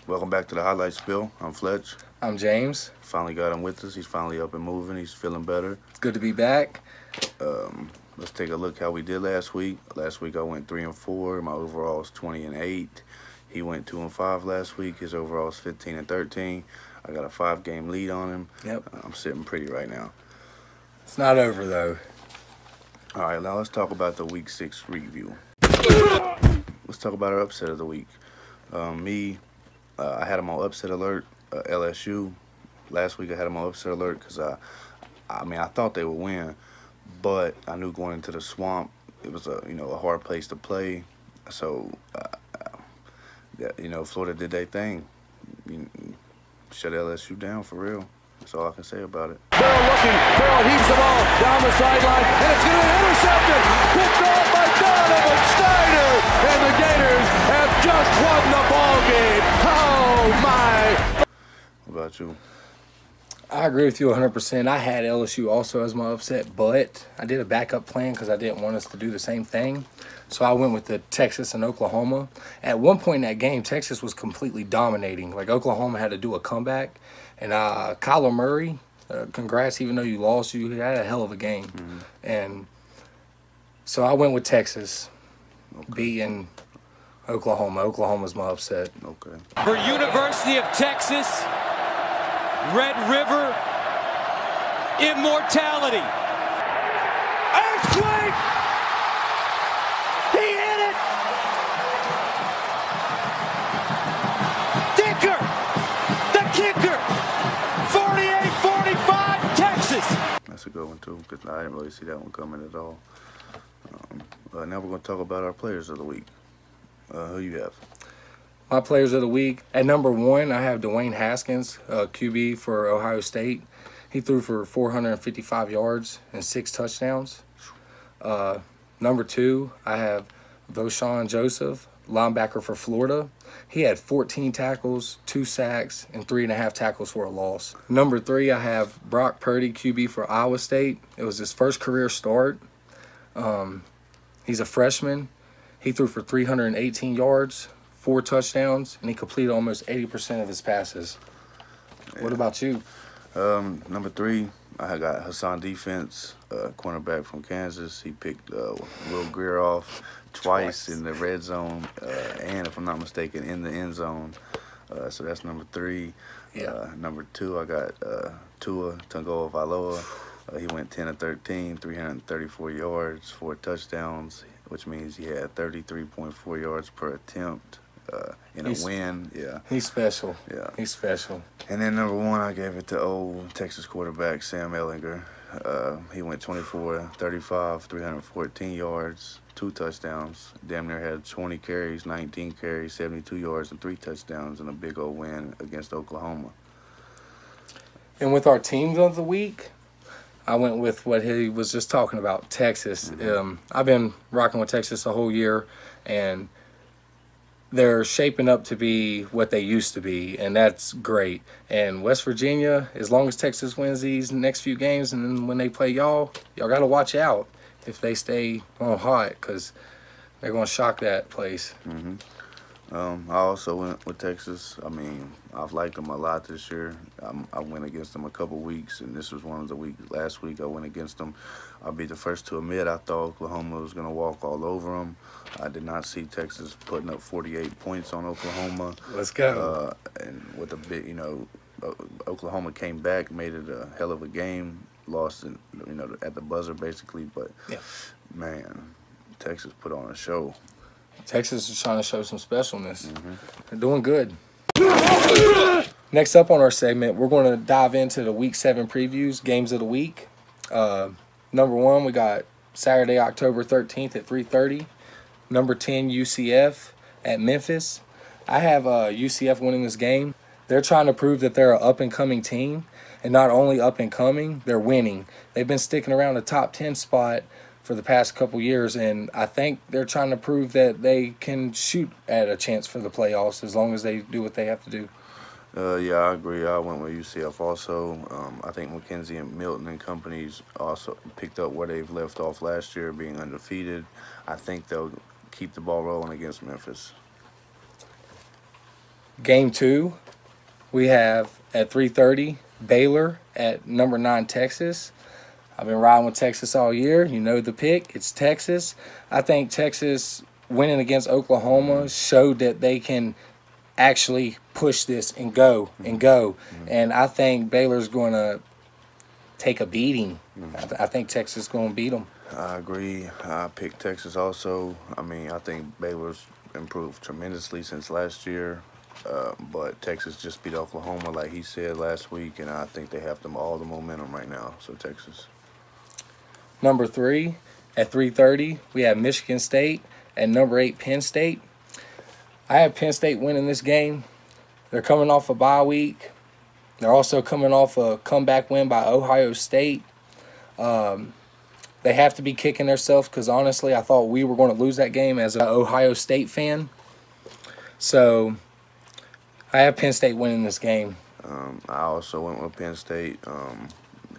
Welcome back to the Highlight Spiel. I'm Fletch. I'm James. Finally got him with us. He's finally up and moving. He's feeling better. It's good to be back. Let's take a look how we did last week. Last week I went 3-4. My overall is 20-8. He went 2-5 last week. His overall is 15-13. I got a 5-game lead on him. Yep. I'm sitting pretty right now. It's not over though. All right, now let's talk about the Week 6 review. Let's talk about our upset of the week. I had him on upset alert. LSU. Last week I had him on upset alert because I thought they would win, but I knew going into the swamp it was a hard place to play. So Florida did their thing. Shut LSU down for real. That's all I can say about it. Farrell looking. Farrell heaves the ball down the sideline, and it's going to be intercepted. Picked off by Donovan Snyder, and the Gators have just won the ball game. Oh my! What about you? I agree with you 100%. I had LSU also as my upset, but I did a backup plan because I didn't want us to do the same thing. So I went with the Texas and Oklahoma. At one point in that game, Texas was completely dominating. Like Oklahoma had to do a comeback. And Kyler Murray, congrats, even though you lost, you had a hell of a game. Mm-hmm. And so I went with Texas, beating Oklahoma. Oklahoma's my upset. Okay. For University of Texas, Red River, immortality. Earthquake! He hit it! Dicker, the kicker, 48-45, Texas. That's a good one too, because I didn't really see that one coming at all. Now we're going to talk about our players of the week. Who you have? My players of the week, at number 1, I have Dwayne Haskins, QB for Ohio State. He threw for 455 yards and 6 touchdowns. Number 2, I have Vosean Joseph, linebacker for Florida. He had 14 tackles, 2 sacks, and 3.5 tackles for a loss. Number 3, I have Brock Purdy, QB for Iowa State. It was his first career start. He's a freshman. He threw for 318 yards, 4 touchdowns, and he completed almost 80% of his passes. Yeah. What about you? Number 3, I got Hassan Defense, cornerback from Kansas. He picked Will Greer off twice in the red zone, and if I'm not mistaken, in the end zone. So that's number 3. Yeah. Number 2, I got Tua Tagovailoa. He went 10-13, 334 yards, 4 touchdowns, which means he had 33.4 yards per attempt. In a win, yeah. He's special. Yeah. He's special. And then number 1, I gave it to old Texas quarterback Sam Ehlinger. He went 24-35, 314 yards, 2 touchdowns. Damn near had 20 carries, 19 carries, 72 yards, and 3 touchdowns in a big old win against Oklahoma. And with our teams of the week, I went with what he was just talking about, Texas. Mm-hmm. I've been rocking with Texas the whole year, and they're shaping up to be what they used to be, and that's great. And West Virginia, as long as Texas wins these next few games, and then when they play y'all got to watch out if they stay on hot, because they're going to shock that place. Mm-hmm. I also went with Texas. I mean, I've liked them a lot this year. I went against them a couple weeks, and this was one of the weeks. Last week I went against them. I'll be the first to admit I thought Oklahoma was going to walk all over them. I did not see Texas putting up 48 points on Oklahoma. Let's go. And with a bit, Oklahoma came back, made it a hell of a game. Lost, at the buzzer basically. But yeah, man, Texas put on a show. Texas is trying to show some specialness. Mm-hmm. They're doing good. Next up on our segment, we're going to dive into the Week 7 previews, games of the week. Number 1, we got Saturday, October 13th at 3:30. Number 10, UCF at Memphis. I have UCF winning this game. They're trying to prove that they're an up-and-coming team. And not only up-and-coming, they're winning. They've been sticking around the top 10 spot for the past couple years, and I think they're trying to prove that they can shoot at a chance for the playoffs as long as they do what they have to do. Yeah, I agree. I went with UCF also. I think McKenzie and Milton and companies also picked up where they've left off last year, being undefeated. I think they'll keep the ball rolling against Memphis. Game 2, we have at 3:30 Baylor at number 9 Texas. I've been riding with Texas all year. You know the pick. It's Texas. I think Texas winning against Oklahoma showed that they can actually push this and go and go. And I think Baylor's going to take a beating. I think Texas is going to beat them. I agree. I picked Texas also. I mean, I think Baylor's improved tremendously since last year. But Texas just beat Oklahoma, like he said last week, and I think they have all the momentum right now. So Texas. Number 3, at 3:30, we have Michigan State and number 8 Penn State. I have Penn State winning this game. They're coming off a bye week. They're also coming off a comeback win by Ohio State. They have to be kicking themselves because, honestly, I thought we were going to lose that game as an Ohio State fan. So I have Penn State winning this game. I also went with Penn State,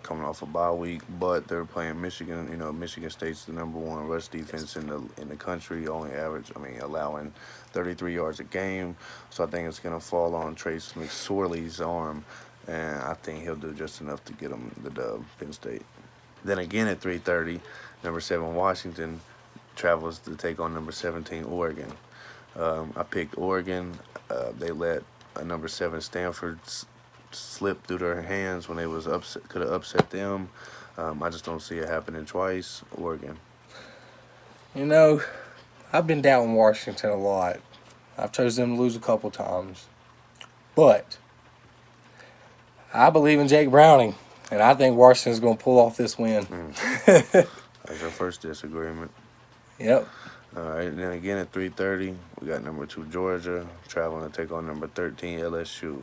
coming off a bye week, but they're playing Michigan. You know, Michigan State's the #1 rush defense in the country, allowing 33 yards a game. So I think it's going to fall on Trace McSorley's arm, and I think he'll do just enough to get him the dub, Penn State. Then again at 3:30, number 7 Washington travels to take on number 17 Oregon. I picked Oregon. They let number 7 Stanford slip through their hands when they could have upset them. I just don't see it happening twice. Oregon. You know, I've been doubting Washington a lot. I've chosen them to lose a couple times. But I believe in Jake Browning, and I think Washington's going to pull off this win. That's our first disagreement. Yep. All right, and then again at 3:30, we got number 2 Georgia traveling to take on number 13 LSU.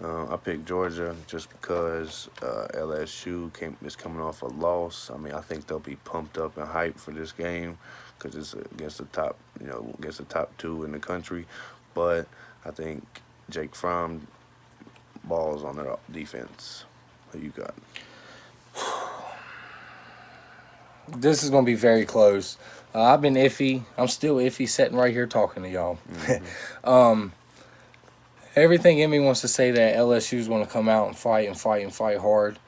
I picked Georgia just because LSU is coming off a loss. I mean, I think they'll be pumped up and hyped for this game because it's against the top 2 in the country. But I think Jake Fromm balls on their defense. Who you got? This is going to be very close. I've been iffy. I'm still iffy sitting right here talking to y'all. Everything in me wants to say that LSU is going to come out and fight hard.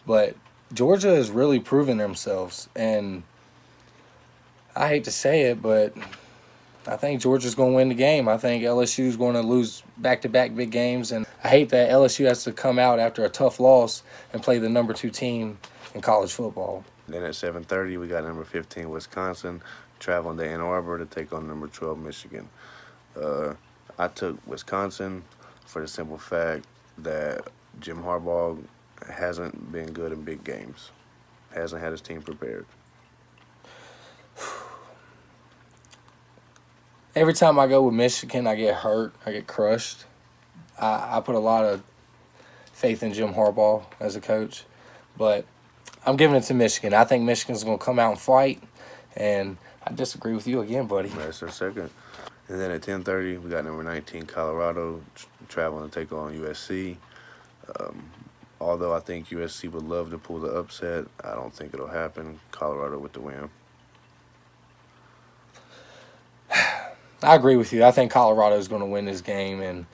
But Georgia has really proven themselves. And I hate to say it, but I think Georgia's going to win the game. I think LSU is going to lose back-to-back big games. And I hate that LSU has to come out after a tough loss and play the number 2 team in college football. Then at 7:30, we got number 15 Wisconsin traveling to Ann Arbor to take on number 12 Michigan. I took Wisconsin for the simple fact that Jim Harbaugh hasn't been good in big games. Hasn't had his team prepared. Every time I go with Michigan, I get hurt. I get crushed. I put a lot of faith in Jim Harbaugh as a coach. But I'm giving it to Michigan. I think Michigan's going to come out and fight. And I disagree with you again, buddy. That's our second. And then at 10:30, we got number 19 Colorado traveling to take on USC. Although I think USC would love to pull the upset, I don't think it'll happen. Colorado with the win. I agree with you. I think Colorado is going to win this game, and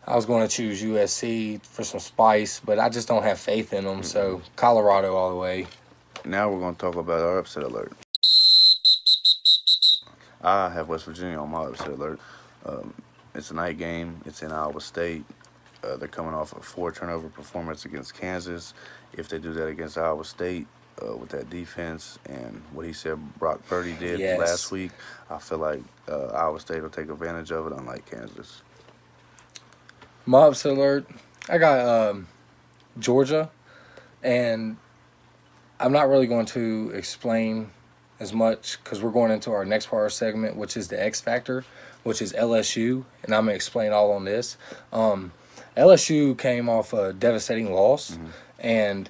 I was going to choose USC for some spice, but I just don't have faith in them, so Colorado all the way. Now we're going to talk about our upset alert. I have West Virginia on my upset alert. It's a night game. It's in Iowa State. They're coming off a 4-turnover performance against Kansas. If they do that against Iowa State with that defense and what he said Brock Purdy did last week, I feel like Iowa State will take advantage of it, unlike Kansas. My upset alert, I got Georgia, and I'm not really going to explain as much because we're going into our next part of our segment, which is the X Factor, which is LSU, and I'm going to explain all on this. LSU came off a devastating loss, and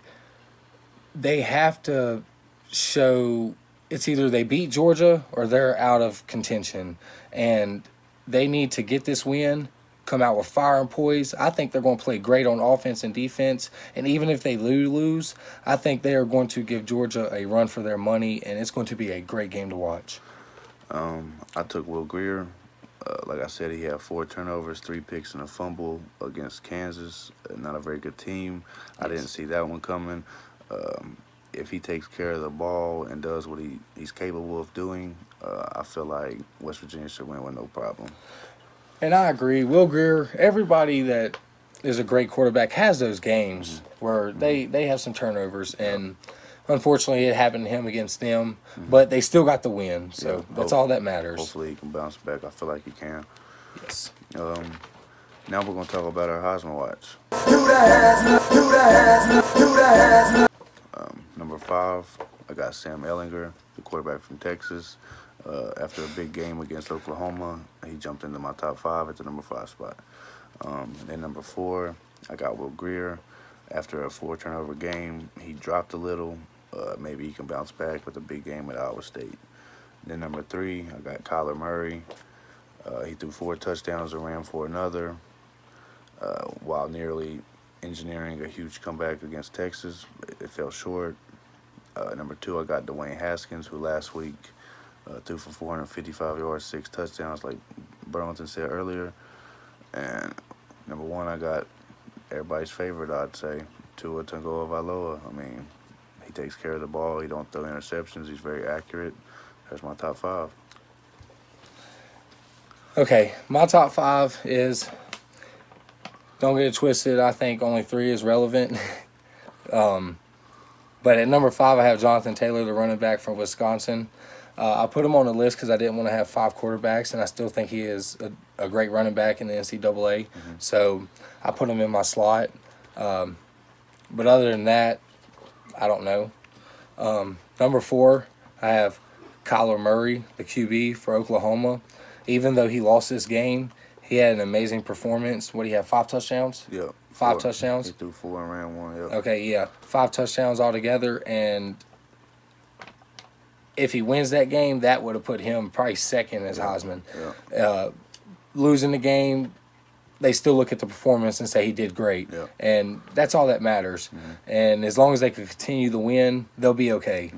they have to show it's either they beat Georgia or they're out of contention, and they need to get this win, come out with fire and poise. I think they're going to play great on offense and defense, and even if they lose, I think they are going to give Georgia a run for their money, and it's going to be a great game to watch. I took Will Grier. Like I said, he had 4 turnovers, 3 picks, and a fumble against Kansas. Not a very good team. I didn't see that one coming. If he takes care of the ball and does what he's capable of doing, I feel like West Virginia should win with no problem. And I agree. Will Grier, everybody that is a great quarterback has those games where they have some turnovers. And unfortunately, it happened to him against them. But they still got the win. So that's all that matters. Hopefully he can bounce back. I feel like he can. Yes. Now we're going to talk about our Heisman watch. Number 5, I got Sam Ehlinger, the quarterback from Texas. After a big game against Oklahoma, he jumped into my top 5 at the number 5 spot. Then number 4, I got Will Grier. After a 4 turnover game, he dropped a little. Maybe he can bounce back with a big game at Iowa State. Then number 3, I got Kyler Murray. He threw 4 touchdowns and ran for another, while nearly engineering a huge comeback against Texas. It fell short. Number 2, I got Dwayne Haskins, who last week threw for 455 yards, 6 touchdowns, like Burlington said earlier. And number 1, I got everybody's favorite, I'd say, Tua Tagovailoa. I mean, he takes care of the ball. He don't throw interceptions. He's very accurate. That's my top 5. Okay, my top 5 is, don't get it twisted, I think only 3 is relevant. But at number 5, I have Jonathan Taylor, the running back from Wisconsin. I put him on the list because I didn't want to have 5 quarterbacks, and I still think he is a great running back in the NCAA. So I put him in my slot. But other than that, I don't know. Number 4, I have Kyler Murray, the QB for Oklahoma. Even though he lost this game, he had an amazing performance. What do you have, 5 touchdowns? Yeah. 5 touchdowns? He threw 4 and ran 1, yeah. Okay, yeah. 5 touchdowns altogether, and if he wins that game, that would have put him probably second as Heisman. Yeah. Losing the game, they still look at the performance and say he did great. Yeah. And that's all that matters. And as long as they can continue to win, they'll be okay.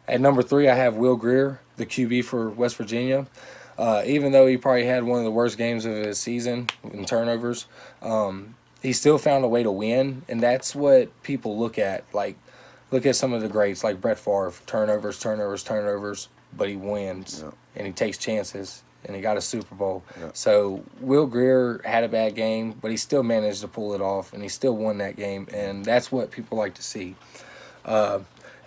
At number 3, I have Will Grier, the QB for West Virginia. Even though he probably had one of the worst games of his season in turnovers, he still found a way to win, and that's what people look at. Like, look at some of the greats, like Brett Favre, turnovers, but he wins, and he takes chances, and he got a Super Bowl. So Will Grier had a bad game, but he still managed to pull it off, and he still won that game, and that's what people like to see. At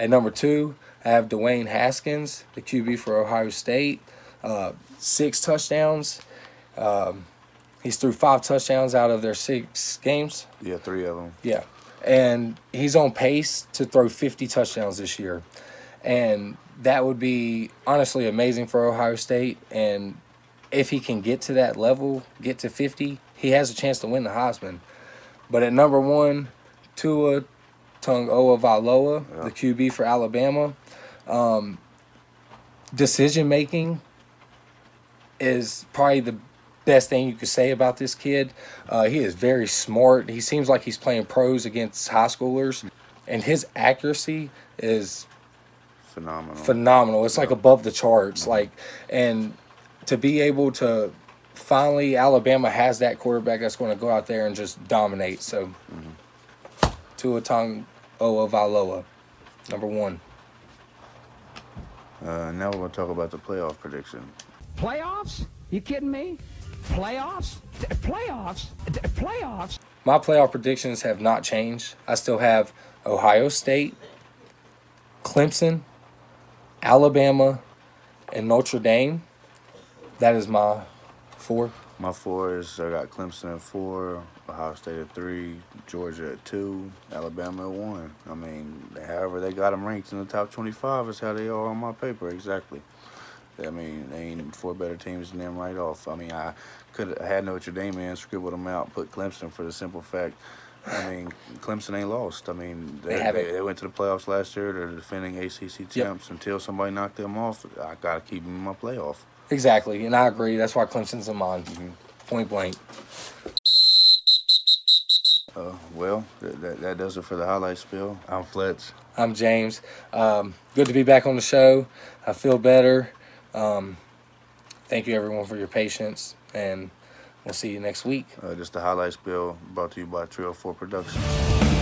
number 2, I have Dwayne Haskins, the QB for Ohio State. 6 touchdowns. He's threw 5 touchdowns out of their 6 games. Yeah, 3 of them. Yeah. And he's on pace to throw 50 touchdowns this year. And that would be honestly amazing for Ohio State. And if he can get to that level, get to 50, he has a chance to win the Heisman. But at number 1, Tua Tagovailoa, the QB for Alabama. Decision-making is probably the best thing you could say about this kid. He is very smart. He seems like he's playing pros against high schoolers, and his accuracy is phenomenal. It's like above the charts. And to be able to finally, Alabama has that quarterback that's going to go out there and just dominate. So, Tua Tagovailoa, number 1. Now we're going to talk about the playoff prediction. Playoffs? You kidding me? Playoffs? Playoffs? Playoffs? My playoff predictions have not changed. I still have Ohio State, Clemson, Alabama, and Notre Dame. That is my 4. My 4 is I got Clemson at 4, Ohio State at 3, Georgia at 2, Alabama at 1. I mean, however they got them ranked in the top 25 is how they are on my paper, exactly. I mean, they ain't 4 better teams than them right off. I mean, I had Notre Dame in, scribbled them out, put Clemson for the simple fact. I mean, Clemson ain't lost. I mean, they went to the playoffs last year. They're defending ACC champs. Until somebody knocked them off, I got to keep them in my playoff. Exactly, and I agree. That's why Clemson's in mine, point blank. Well, that does it for the highlight spiel. I'm Fletch. I'm James. Good to be back on the show. I feel better. thank you everyone for your patience, and we'll see you next week. Just the highlight spiel brought to you by Trio 4 Productions.